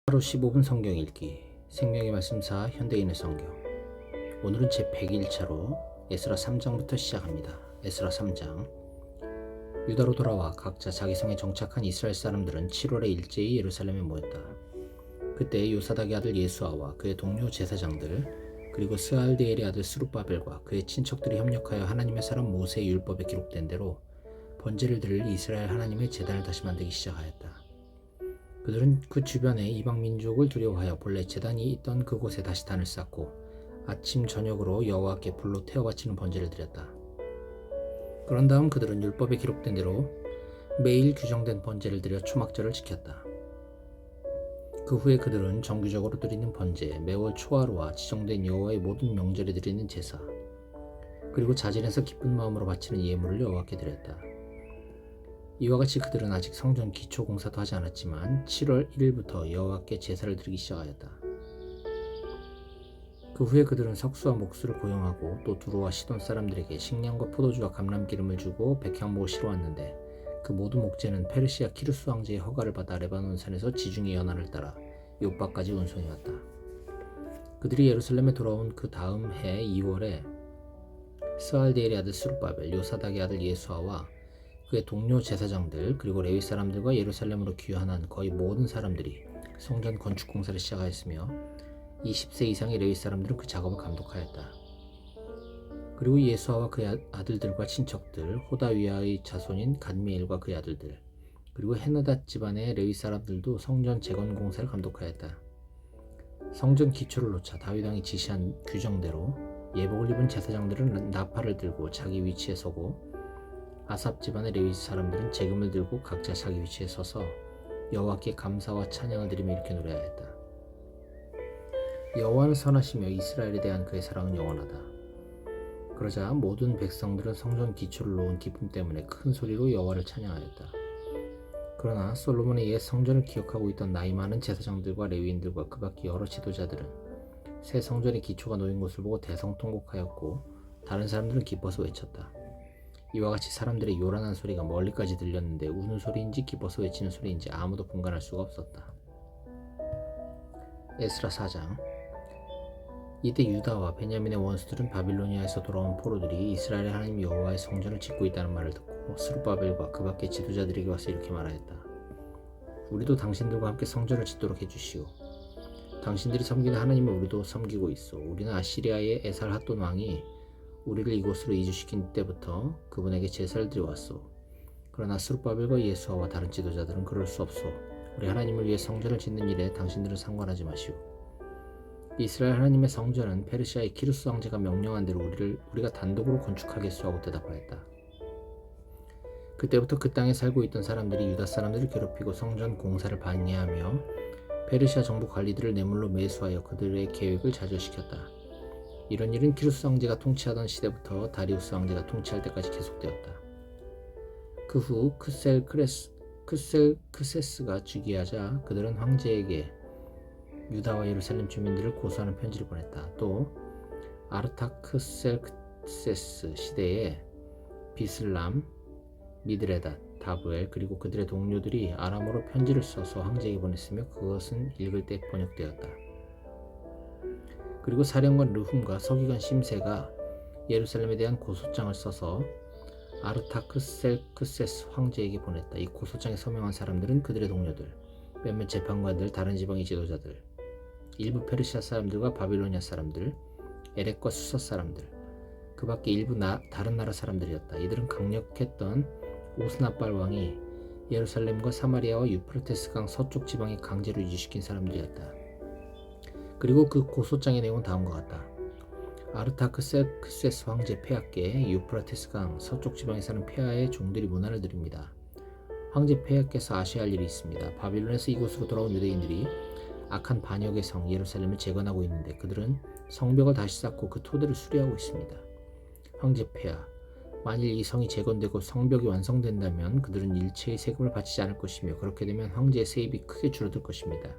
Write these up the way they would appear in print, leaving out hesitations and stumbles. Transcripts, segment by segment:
하루 15분 성경 읽기 생명의 말씀사 현대인의 성경. 오늘은 제 100일차로 에스라 3장부터 시작합니다. 에스라 3장. 유다로 돌아와 각자 자기 성에 정착한 이스라엘 사람들은 7월에 일제히 예루살렘에 모였다. 그때 요사닥의 아들 예수아와 그의 동료 제사장들 그리고 스알디엘의 아들 스룹바벨과 그의 친척들이 협력하여 하나님의 사람 모세의 율법에 기록된 대로 번제를 드릴 이스라엘 하나님의 제단을 다시 만들기 시작하였다. 그들은 그 주변의 이방 민족을 두려워하여 본래 제단이 있던 그곳에 다시 단을 쌓고 아침 저녁으로 여호와께 불로 태워 바치는 번제를 드렸다. 그런 다음 그들은 율법에 기록된 대로 매일 규정된 번제를 드려 초막절을 지켰다. 그 후에 그들은 정기적으로 드리는 번제, 매월 초하루와 지정된 여호와의 모든 명절에 드리는 제사, 그리고 자진해서 기쁜 마음으로 바치는 예물을 여호와께 드렸다. 이와 같이 그들은 아직 성전 기초 공사도 하지 않았지만 7월 1일부터 여호와께 제사를 드리기 시작하였다. 그 후에 그들은 석수와 목수를 고용하고 또 두로와 시돈 사람들에게 식량과 포도주와 감람기름을 주고 백향목을 실어왔는데 그 모든 목재는 페르시아 키루스 황제의 허가를 받아 레바논 산에서 지중해 연안을 따라 요바까지 운송해 왔다. 그들이 예루살렘에 돌아온 그 다음 해 2월에 스알디엘의 아들 스룹바벨, 요사닥의 아들 예수아와 그의 동료 제사장들 그리고 레위 사람들과 예루살렘으로 귀환한 거의 모든 사람들이 성전 건축 공사를 시작하였으며 20세 이상의 레위 사람들은 그 작업을 감독하였다. 그리고 예수아와 그의 아들들과 친척들, 호다위아의 자손인 gad미엘과 그의 아들들, 그리고 헤나닷 집안의 레위 사람들도 성전 재건 공사를 감독하였다. 성전 기초를 놓자 다윗 왕이 지시한 규정대로 예복을 입은 제사장들은 나팔을 들고 자기 위치에 서고 아삽 집안의 레위 사람들은 재금을 들고 각자 자기 위치에 서서 여호와께 감사와 찬양을 드리며 이렇게 노래하였다. 여호와는 선하시며 이스라엘에 대한 그의 사랑은 영원하다. 그러자 모든 백성들은 성전 기초를 놓은 기쁨 때문에 큰 소리로 여호와를 찬양하였다. 그러나 솔로몬의 옛 성전을 기억하고 있던 나이 많은 제사장들과 레위인들과 그 밖의 여러 지도자들은 새 성전의 기초가 놓인 것을 보고 대성통곡하였고 다른 사람들은 기뻐서 외쳤다. 이와 같이 사람들의 요란한 소리가 멀리까지 들렸는데 우는 소리인지 기뻐서 외치는 소리인지 아무도 분간할 수가 없었다. 에스라 4장. 이때 유다와 베냐민의 원수들은 바빌로니아에서 돌아온 포로들이 이스라엘의 하나님 여호와의 성전을 짓고 있다는 말을 듣고 스룹바벨과 그 밖의 지도자들에게 와서 이렇게 말하였다. 우리도 당신들과 함께 성전을 짓도록 해주시오. 당신들이 섬기는 하나님을 우리도 섬기고 있어. 우리는 아시리아의 에살핫돈 왕이 우리를 이곳으로 이주시킨 때부터 그분에게 제사를 드려왔소. 그러나 스룹바벨과 예수아와 다른 지도자들은 그럴 수 없소. 우리 하나님을 위해 성전을 짓는 일에 당신들은 상관하지 마시오. 이스라엘 하나님의 성전은 페르시아의 키루스 황제가 명령한 대로 우리가 단독으로 건축하겠소 하고 대답하였다. 그때부터 그 땅에 살고 있던 사람들이 유다 사람들을 괴롭히고 성전 공사를 방해하며 페르시아 정부 관리들을 뇌물로 매수하여 그들의 계획을 좌절시켰다. 이런 일은 키루스 황제가 통치하던 시대부터 다리우스 황제가 통치할 때까지 계속되었다. 그 후 크셀크세스가 즉위하자 그들은 황제에게 유다와 예루살렘 주민들을 고소하는 편지를 보냈다. 또 아르타크셀크세스 시대에 비슬람, 미드레닷, 다브엘 그리고 그들의 동료들이 아람어로 편지를 써서 황제에게 보냈으며 그것은 읽을 때 번역되었다. 그리고 사령관 르훔과 서기관 심세가 예루살렘에 대한 고소장을 써서 아르타크셀크세스 황제에게 보냈다. 이 고소장에 서명한 사람들은 그들의 동료들, 몇몇 재판관들, 다른 지방의 지도자들, 일부 페르시아 사람들과 바빌로니아 사람들, 에렉과 수사 사람들, 그 밖에 일부 다른 나라 사람들이었다. 이들은 강력했던 오스나발 왕이 예루살렘과 사마리아와 유프라테스 강 서쪽 지방에 강제로 이주시킨 사람들이었다. 그리고 그 고소장의 내용은 다음과 같다. 아르타크세스 황제 폐하께 유프라테스 강 서쪽 지방에 사는 폐하의 종들이 문안을 드립니다. 황제 폐하께서 아셔야 할 일이 있습니다. 바빌론에서 이곳으로 돌아온 유대인들이 악한 반역의 성 예루살렘을 재건하고 있는데 그들은 성벽을 다시 쌓고 그 토대를 수리하고 있습니다. 황제 폐하, 만일 이 성이 재건되고 성벽이 완성된다면 그들은 일체의 세금을 바치지 않을 것이며 그렇게 되면 황제의 세입이 크게 줄어들 것입니다.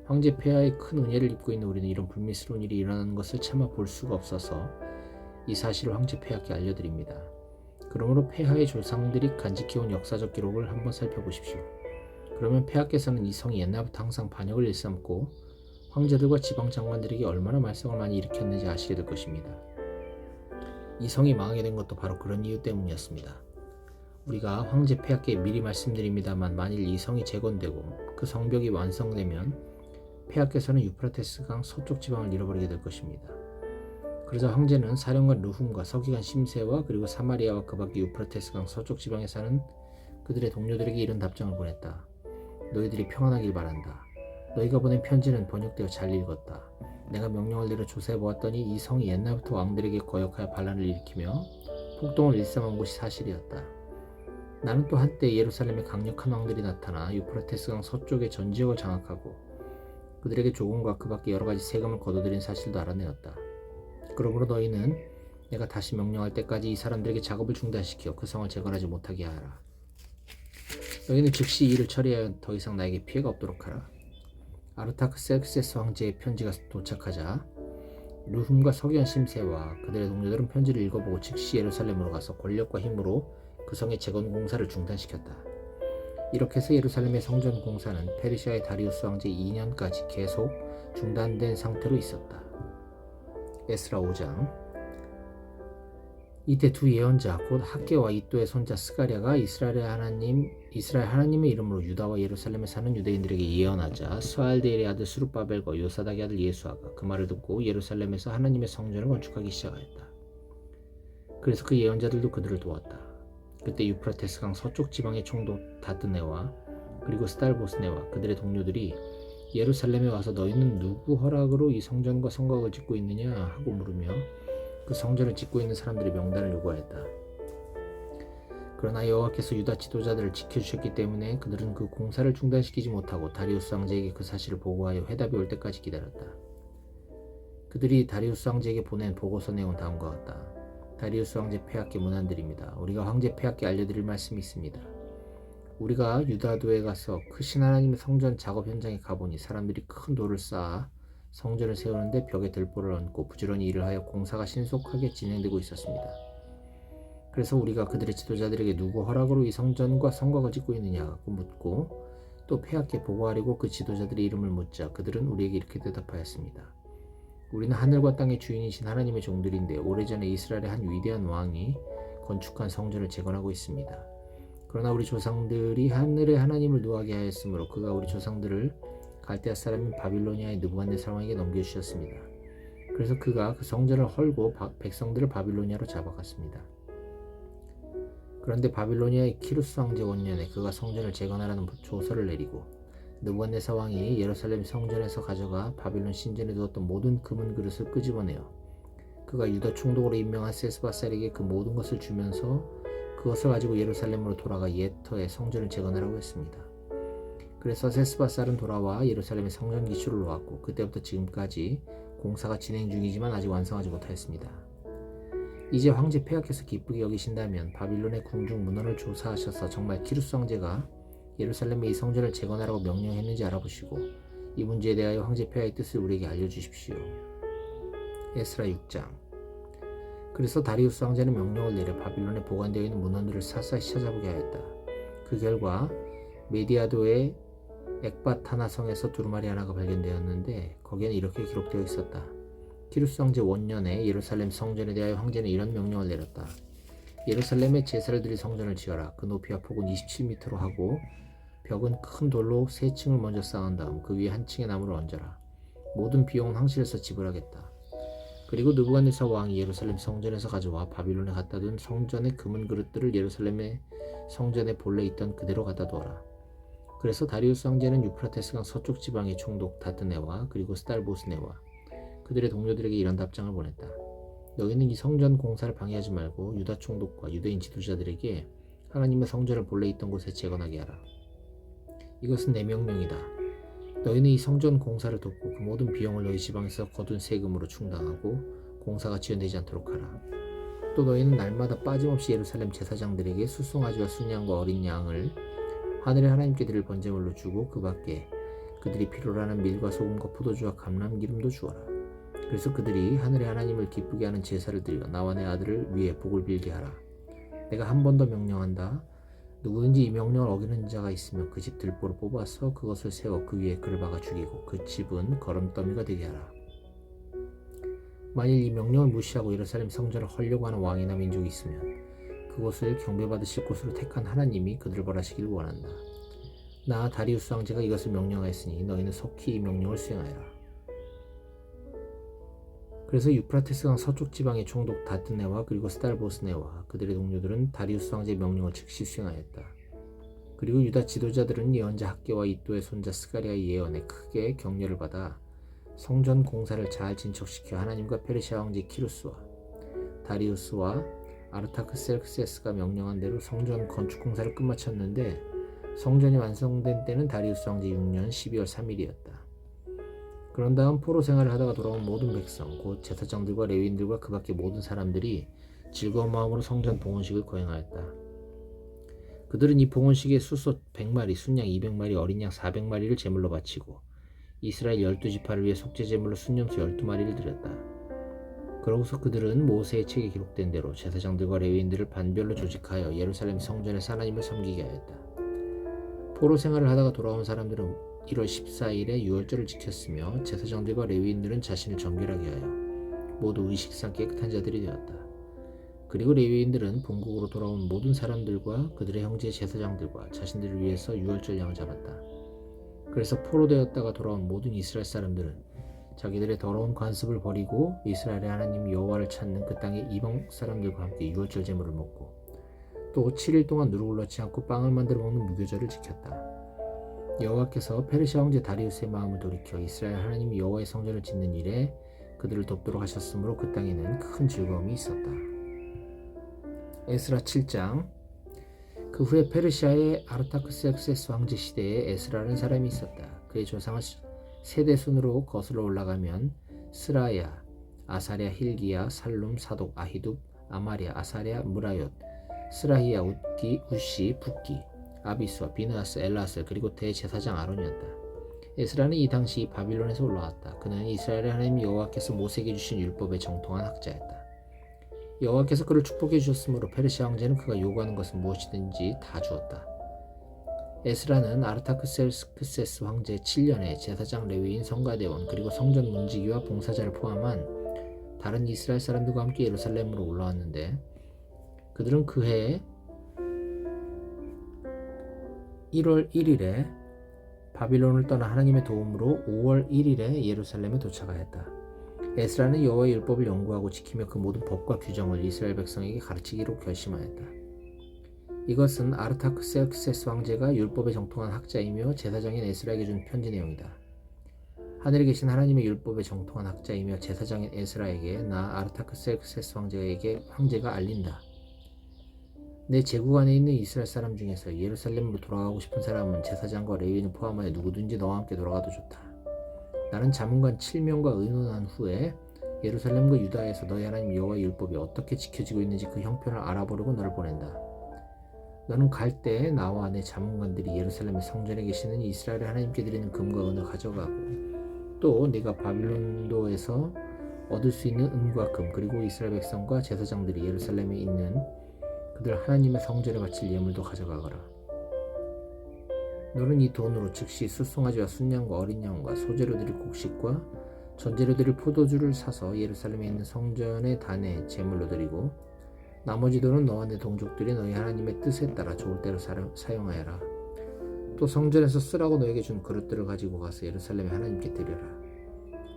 황제 폐하의 큰 은혜를 입고 있는 우리는 이런 불미스러운 일이 일어나는 것을 차마 볼 수가 없어서 이 사실을 황제 폐하께 알려드립니다. 그러므로 폐하의 조상들이 간직해온 역사적 기록을 한번 살펴보십시오. 그러면 폐하께서는 이 성이 옛날부터 항상 반역을 일삼고 황제들과 지방 장관들에게 얼마나 말썽을 많이 일으켰는지 아시게 될 것입니다. 이 성이 망하게 된 것도 바로 그런 이유 때문이었습니다. 우리가 황제 폐하께 미리 말씀드립니다만, 만일 이 성이 재건되고 그 성벽이 완성되면 폐하께서는 유프라테스 강 서쪽 지방을 잃어버리게 될 것입니다. 그러자 황제는 사령관 르훔과 서기관 심세와 그리고 사마리아와 그 밖에 유프라테스 강 서쪽 지방에 사는 그들의 동료들에게 이런 답장을 보냈다. 너희들이 평안하길 바란다. 너희가 보낸 편지는 번역되어 잘 읽었다. 내가 명령을 내려 조사해보았더니 이 성이 옛날부터 왕들에게 거역하여 반란을 일으키며 폭동을 일삼은 곳이 사실이었다. 나는 또 한때 예루살렘에 강력한 왕들이 나타나 유프라테스 강 서쪽의 전 지역을 장악하고 그들에게 조공과 그 밖에 여러 가지 세금을 거둬들인 사실도 알아내었다. 그러므로 너희는 내가 다시 명령할 때까지 이 사람들에게 작업을 중단시켜 그 성을 재건하지 못하게 하라. 너희는 즉시 이 일을 처리하여 더 이상 나에게 피해가 없도록 하라. 아르타크셀크세스 황제의 편지가 도착하자 르훔과 서기관 심세와 그들의 동료들은 편지를 읽어보고 즉시 예루살렘으로 가서 권력과 힘으로 그 성의 재건 공사를 중단시켰다. 이렇게 해서 예루살렘의 성전 공사는 페르시아의 다리우스 황제 2년까지 계속 중단된 상태로 있었다. 에스라 5장. 이때 두 예언자 곧 학개와 이도의 손자 스가랴가 이스라엘 하나님의 이름으로 유다와 예루살렘에 사는 유대인들에게 예언하자 스알디엘의 아들 스룹바벨과 요사닥의 아들 예수아가 그 말을 듣고 예루살렘에서 하나님의 성전을 건축하기 시작하였다. 그래서 그 예언자들도 그들을 도왔다. 그때 유프라테스 강 서쪽 지방의 총독 다드네와 그리고 스달보스네와 그들의 동료들이 예루살렘에 와서 너희는 누구 허락으로 이 성전과 성곽을 짓고 있느냐 하고 물으며 그 성전을 짓고 있는 사람들의 명단을 요구하였다. 그러나 여호와께서 유다 지도자들을 지켜주셨기 때문에 그들은 그 공사를 중단시키지 못하고 다리우스 황제에게 그 사실을 보고하여 회답이 올 때까지 기다렸다. 그들이 다리우스 황제에게 보낸 보고서 내용은 다음과 같다. 다리우스 황제 폐하께 문안드립니다. 우리가 황제 폐하께 알려드릴 말씀이 있습니다. 우리가 유다도에 가서 크신 하나님의 성전 작업 현장에 가보니 사람들이 큰 돌을 쌓아 성전을 세우는데 벽에 들보를 얹고 부지런히 일을 하여 공사가 신속하게 진행되고 있었습니다. 그래서 우리가 그들의 지도자들에게 누구 허락으로 이 성전과 성곽을 짓고 있느냐고 묻고 또 폐하께 보고하려고 그 지도자들의 이름을 묻자 그들은 우리에게 이렇게 대답하였습니다. 우리는 하늘과 땅의 주인이신 하나님의 종들인데 오래전에 이스라엘의 한 위대한 왕이 건축한 성전을 재건하고 있습니다. 그러나 우리 조상들이 하늘의 하나님을 노하게 하였으므로 그가 우리 조상들을 갈대아 사람인 바빌로니아의 느부갓네살 왕에게 넘겨주셨습니다. 그래서 그가 그 성전을 헐고 백성들을 바빌로니아로 잡아갔습니다. 그런데 바빌로니아의 키루스 황제 원년에 그가 성전을 재건하라는 조서를 내리고 느부갓네살 왕이 예루살렘 성전에서 가져가 바빌론 신전에 두었던 모든 금은 그릇을 끄집어내어 그가 유다 총독으로 임명한 세스바살에게 그 모든 것을 주면서 그것을 가지고 예루살렘으로 돌아가 옛터에 성전을 재건하라고 했습니다. 그래서 세스바살은 돌아와 예루살렘의 성전 기초를 놓았고 그때부터 지금까지 공사가 진행 중이지만 아직 완성하지 못하였습니다. 이제 황제 폐하께서 기쁘게 여기신다면 바빌론의 궁중 문헌을 조사하셔서 정말 키루스 황제가 예루살렘의 이 성전을 재건하라고 명령했는지 알아보시고 이 문제에 대하여 황제 폐하의 뜻을 우리에게 알려주십시오. 에스라 6장. 그래서 다리우스 황제는 명령을 내려 바빌론에 보관되어 있는 문헌들을 사사히 찾아보게 하였다. 그 결과 메디아도의 엑바타나 성에서 두루마리 하나가 발견되었는데 거기에는 이렇게 기록되어 있었다. 키루스 황제 원년에 예루살렘 성전에 대하여 황제는 이런 명령을 내렸다. 예루살렘에 제사를 드릴 성전을 지어라. 그 높이와 폭은 27m로 하고 벽은 큰 돌로 3층을 먼저 쌓은 다음 그 위에 한 층의 나무를 얹어라. 모든 비용은 황실에서 지불하겠다. 그리고 느부갓네살 왕이 예루살렘 성전에서 가져와 바빌론에 갖다 둔 성전의 금은 그릇들을 예루살렘의 성전에 본래 있던 그대로 갖다 두어라. 그래서 다리우스 황제는 유프라테스강 서쪽 지방의 총독 다드네와 그리고 스달보스네와 그들의 동료들에게 이런 답장을 보냈다. 너희는 이 성전 공사를 방해하지 말고 유다 총독과 유대인 지도자들에게 하나님의 성전을 본래 있던 곳에 재건하게 하라. 이것은 내 명령이다. 너희는 이 성전 공사를 돕고 그 모든 비용을 너희 지방에서 거둔 세금으로 충당하고 공사가 지연되지 않도록 하라. 또 너희는 날마다 빠짐없이 예루살렘 제사장들에게 수송아지와 순양과 어린 양을 하늘의 하나님께 드릴 번제물로 주고 그 밖에 그들이 필요로 하는 밀과 소금과 포도주와 감람기름도 주어라. 그래서 그들이 하늘의 하나님을 기쁘게 하는 제사를 드려 나와 내 아들을 위해 복을 빌게 하라. 내가 한 번 더 명령한다. 누구든지 이 명령을 어기는 자가 있으면 그 집 들보를 뽑아서 그것을 세워 그 위에 그를 박아 죽이고 그 집은 거름더미가 되게 하라. 만일 이 명령을 무시하고 예루살렘 성전을 헐려고 하는 왕이나 민족이 있으면 그곳을 경배받으실 곳으로 택한 하나님이 그들을 벌하시길 원한다. 나 다리우스 왕제가 이것을 명령하였으니 너희는 속히 이 명령을 수행하여라. 그래서 유프라테스강 서쪽 지방의 총독 다트네와 그리고 스달보스네와 그들의 동료들은 다리우스 왕제의 명령을 즉시 수행하였다. 그리고 유다 지도자들은 예언자 학개와 이도의 손자 스가랴의 예언에 크게 격려를 받아 성전 공사를 잘 진척시켜 하나님과 페르시아 왕제 키루스와 다리우스와 아르타크셀크세스가 명령한 대로 성전 건축 공사를 끝마쳤는데 성전이 완성된 때는 다리우스 왕제 6년 12월 3일이었다. 그런 다음 포로 생활을 하다가 돌아온 모든 백성, 곧 제사장들과 레위인들과 그 밖의 모든 사람들이 즐거운 마음으로 성전 봉헌식을 거행하였다. 그들은 이 봉헌식에 수소 100마리, 순양 200마리, 어린 양 400마리를 제물로 바치고 이스라엘 12지파를 위해 속죄 제물로 순염소 12마리를 드렸다. 그러고서 그들은 모세의 책에 기록된 대로 제사장들과 레위인들을 반별로 조직하여 예루살렘 성전에서 하나님을 섬기게 하였다. 포로 생활을 하다가 돌아온 사람들은 1월 14일에 유월절을 지켰으며 제사장들과 레위인들은 자신을 정결하게 하여 모두 의식상 깨끗한 자들이 되었다. 그리고 레위인들은 본국으로 돌아온 모든 사람들과 그들의 형제 제사장들과 자신들을 위해서 유월절 양을 잡았다. 그래서 포로되었다가 돌아온 모든 이스라엘 사람들은 자기들의 더러운 관습을 버리고 이스라엘의 하나님 여호와를 찾는 그 땅의 이방 사람들과 함께 유월절 제물을 먹고 또 7일 동안 누룩을 넣지 않고 빵을 만들어 먹는 무교절을 지켰다. 여호와께서 페르시아 왕제 다리우스의 마음을 돌이켜 이스라엘 하나님 여호와의 성전을 짓는 일에 그들을 돕도록 하셨으므로 그 땅에는 큰 즐거움이 있었다. 에스라 7장. 그 후에 페르시아의 아르타크스엑세스 왕제 시대에 에스라라는 사람이 있었다. 그의 조상은 세대 순으로 거슬러 올라가면 스라야, 아사랴, hil기야, 살룸, 사독, 아히둡, 아마랴, 아사랴, 무라옅, 스라히야, 웃기, 우시, 붓기, 아비스와 비느하스, 엘라스 그리고 대제사장 아론이었다. 에스라는 이 당시 바빌론에서 올라왔다. 그는 이스라엘의 하나님 여호와께서 모세에게 주신 율법에 정통한 학자였다. 여호와께서 그를 축복해 주셨으므로 페르시아 왕제는 그가 요구하는 것은 무엇이든지 다 주었다. 에스라는 아르타크셀크세스 황제 7년에 제사장 레위인 성가대원 그리고 성전 문지기와 봉사자를 포함한 다른 이스라엘 사람들과 함께 예루살렘으로 올라왔는데 그들은 그해 1월 1일에 바빌론을 떠나 하나님의 도움으로 5월 1일에 예루살렘에 도착하였다. 에스라는 여호와의 율법을 연구하고 지키며 그 모든 법과 규정을 이스라엘 백성에게 가르치기로 결심하였다. 이것은 아르타크셀크세스 왕제가 율법에 정통한 학자이며 제사장인 에스라에게 준 편지 내용이다. 하늘에 계신 하나님의 율법에 정통한 학자이며 제사장인 에스라에게 나 아르타크셀크세스 황제가 알린다. 내 제국 안에 있는 이스라엘 사람 중에서 예루살렘으로 돌아가고 싶은 사람은 제사장과 레위인을 포함하여 누구든지 너와 함께 돌아가도 좋다. 나는 자문관 7명과 의논한 후에 예루살렘과 유다에서 너희 하나님 여호와의 율법이 어떻게 지켜지고 있는지 그 형편을 알아보려고 너를 보낸다. 너는 갈 때 나와 내 자문관들이 예루살렘의 성전에 계시는 이스라엘의 하나님께 드리는 금과 은을 가져가고 또 네가 바빌론도에서 얻을 수 있는 은과 금 그리고 이스라엘 백성과 제사장들이 예루살렘에 있는 그들 하나님의 성전에 바칠 예물도 가져가거라. 너는 이 돈으로 즉시 숫송아지와 순양과 어린 양과 소재로 드릴 곡식과 전제로 드릴 포도주를 사서 예루살렘에 있는 성전의 단에 제물로 드리고 나머지 돈은 너와 내 동족들이 너희 하나님의 뜻에 따라 좋을 대로 사용하여라. 또 성전에서 쓰라고 너에게 준 그릇들을 가지고 가서 예루살렘의 하나님께 드려라.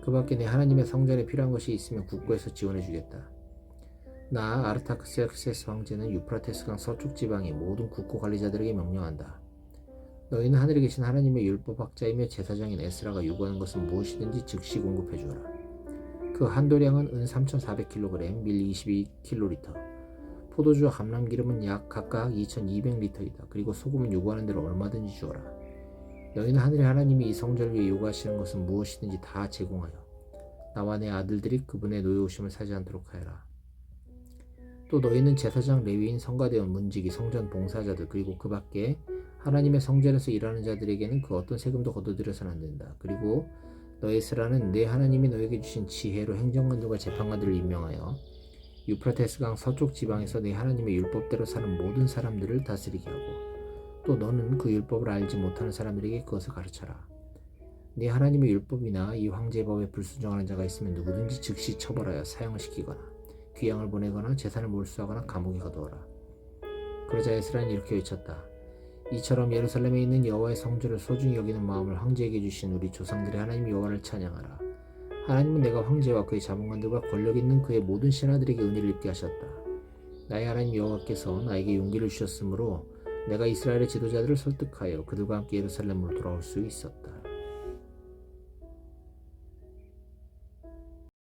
그 밖에 내 하나님의 성전에 필요한 것이 있으면 국고에서 지원해 주겠다. 나 아르타크스엑세스 황제는 유프라테스강 서쪽 지방의 모든 국고 관리자들에게 명령한다. 너희는 하늘에 계신 하나님의 율법학자이며 제사장인 에스라가 요구하는 것은 무엇이든지 즉시 공급해 주어라. 그 한도량은 은 3,400kg, 밀 22kl, 포도주와 감람기름은 약 각각 2,200리터이다. 그리고 소금은 요구하는 대로 얼마든지 주어라. 너희는 하늘의 하나님이 이 성전을 위해 요구하시는 것은 무엇이든지 다 제공하여 나와 내 아들들이 그분의 노여우심을 사지 않도록 하여라. 또 너희는 제사장, 레위인, 성가대원, 문지기, 성전 봉사자들 그리고 그 밖에 하나님의 성전에서 일하는 자들에게는 그 어떤 세금도 거둬들여서는 안 된다. 그리고 너희 에스라는 내 하나님이 너에게 주신 지혜로 행정관들과 재판관들을 임명하여 유프라테스강 서쪽 지방에서 내 하나님의 율법대로 사는 모든 사람들을 다스리게 하고 또 너는 그 율법을 알지 못하는 사람들에게 그것을 가르쳐라. 네 하나님의 율법이나 이 황제의 법에 불순종하는 자가 있으면 누구든지 즉시 처벌하여 사형을 시키거나 귀양을 보내거나 재산을 몰수하거나 감옥에 가두어라. 그러자 에스라는 이렇게 외쳤다. 이처럼 예루살렘에 있는 여호와의 성전을 소중히 여기는 마음을 황제에게 주신 우리 조상들의 하나님 여호와를 찬양하라. 하나님은 내가 황제와 그의 자문관들과 권력 있는 그의 모든 신하들에게 은혜를 입게 하셨다. 나의 하나님 여호와께서 나에게 용기를 주셨으므로 내가 이스라엘의 지도자들을 설득하여 그들과 함께 예루살렘으로 돌아올 수 있었다.